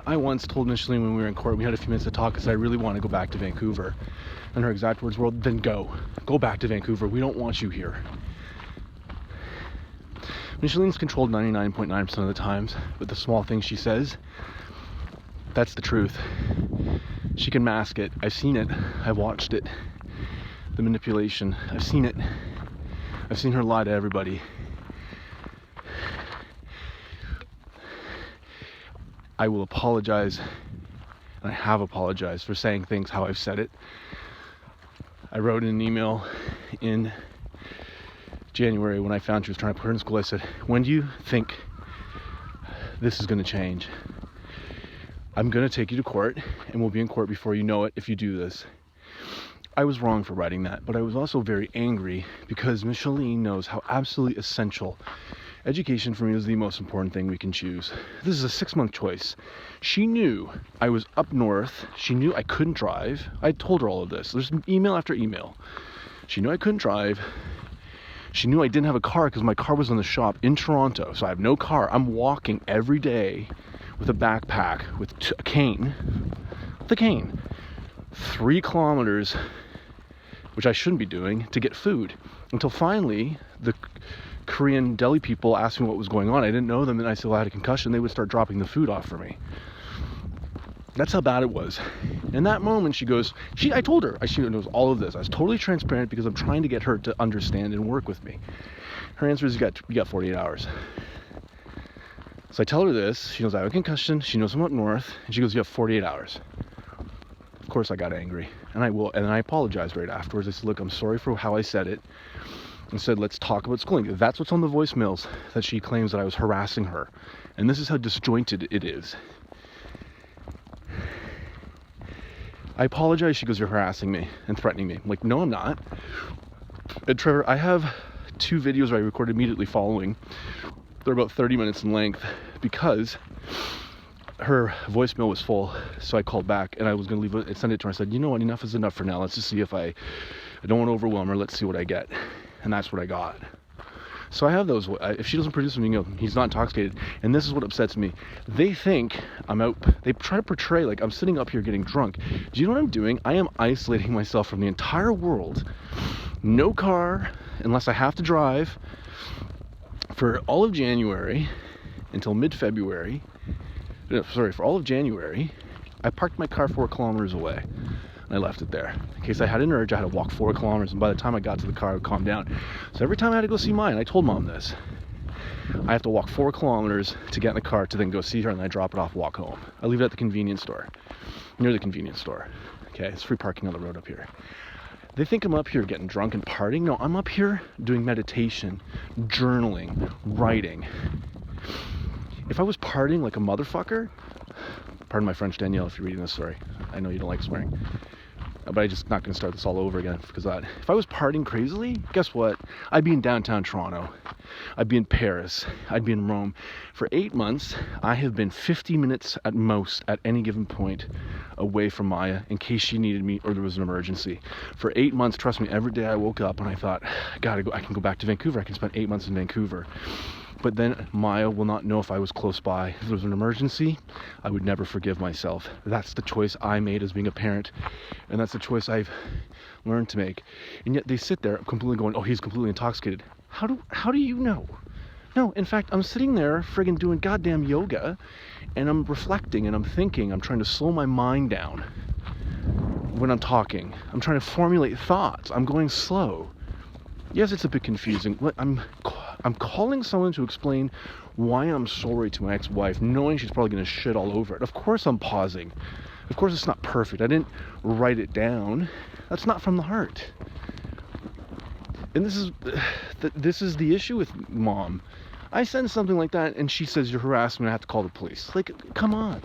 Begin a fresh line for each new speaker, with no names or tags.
I once told Micheline when we were in court, we had a few minutes to talk, I said, I really want to go back to Vancouver. And her exact words were, then go back to Vancouver. We don't want you here. Micheline's controlled 99.9% of the times, but the small things she says, that's the truth. She can mask it. I've seen it. I've watched it. The manipulation. I've seen it. I've seen her lie to everybody. I will apologize, and I have apologized for saying things how I've said it. I wrote in an email in January when I found she was trying to put her in school. I said, when do you think this is going to change? I'm going to take you to court, and we'll be in court before you know it if you do this. I was wrong for writing that, but I was also very angry because Micheline knows how absolutely essential education for me is the most important thing we can choose. This is a 6-month choice. She knew I was up north. She knew I couldn't drive. I told her all of this. There's email after email. She knew I couldn't drive. She knew I didn't have a car because my car was in the shop in Toronto, so I have no car. I'm walking every day with a backpack, with a cane, 3 kilometers, which I shouldn't be doing, to get food. Until finally, the Korean deli people asked me what was going on. I didn't know them, and I said, well, I had a concussion. They would start dropping the food off for me. That's how bad it was. In that moment, she goes, I told her, she knows all of this. I was totally transparent because I'm trying to get her to understand and work with me. Her answer is, you got 48 hours. So I tell her this. She knows I have a concussion. She knows I'm up north. And she goes, you have 48 hours. Of course I got angry. And I apologized right afterwards. I said, look, I'm sorry for how I said it. And said, let's talk about schooling. That's what's on the voicemails, that she claims that I was harassing her. And this is how disjointed it is. I apologize. She goes, you're harassing me and threatening me. I'm like, no, I'm not. And Trevor, I have 2 videos I recorded immediately following. They're about 30 minutes in length because her voicemail was full. So I called back and I was going to send it to her. I said, you know what, enough is enough for now. Let's just see if I don't want to overwhelm her. Let's see what I get. And that's what I got. So I have those. If she doesn't produce them, he's not intoxicated. And this is what upsets me. They think I'm out. They try to portray like I'm sitting up here getting drunk. Do you know what I'm doing? I am isolating myself from the entire world. No car, unless I have to drive, for all of January until mid-February. For all of January, I parked my car 4 kilometers away. And I left it there. In case I had an urge, I had to walk 4 kilometers, and by the time I got to the car, I would calm down. So every time I had to go see Maya, I told Mom this, I have to walk 4 kilometers to get in the car to then go see her, and then I drop it off, walk home. I leave it at the convenience store, near the convenience store. Okay, it's free parking on the road up here. They think I'm up here getting drunk and partying. No, I'm up here doing meditation, journaling, writing. If I was partying like a motherfucker, pardon my French, Danielle, if you're reading this, sorry. I know you don't like swearing. But I'm just not going to start this all over again because of that. If I was partying crazily, guess what? I'd be in downtown Toronto. I'd be in Paris. I'd be in Rome. For 8 months, I have been 50 minutes at most at any given point away from Maya in case she needed me or there was an emergency. For 8 months, trust me, every day I woke up and I thought, I gotta go. I can go back to Vancouver. I can spend 8 months in Vancouver. But then Maya will not know if I was close by. If there was an emergency, I would never forgive myself. That's the choice I made as being a parent. And that's the choice I've learned to make. And yet they sit there completely going, oh, he's completely intoxicated. How do you know? No, in fact, I'm sitting there friggin' doing goddamn yoga, and I'm reflecting and I'm thinking. I'm trying to slow my mind down when I'm talking. I'm trying to formulate thoughts. I'm going slow. Yes, it's a bit confusing. I'm calling someone to explain why I'm sorry to my ex-wife, knowing she's probably going to shit all over it. Of course I'm pausing. Of course it's not perfect. I didn't write it down. That's not from the heart. And this is the issue with Mom. I send something like that and she says, you're harassing me, I have to call the police. Like, come on.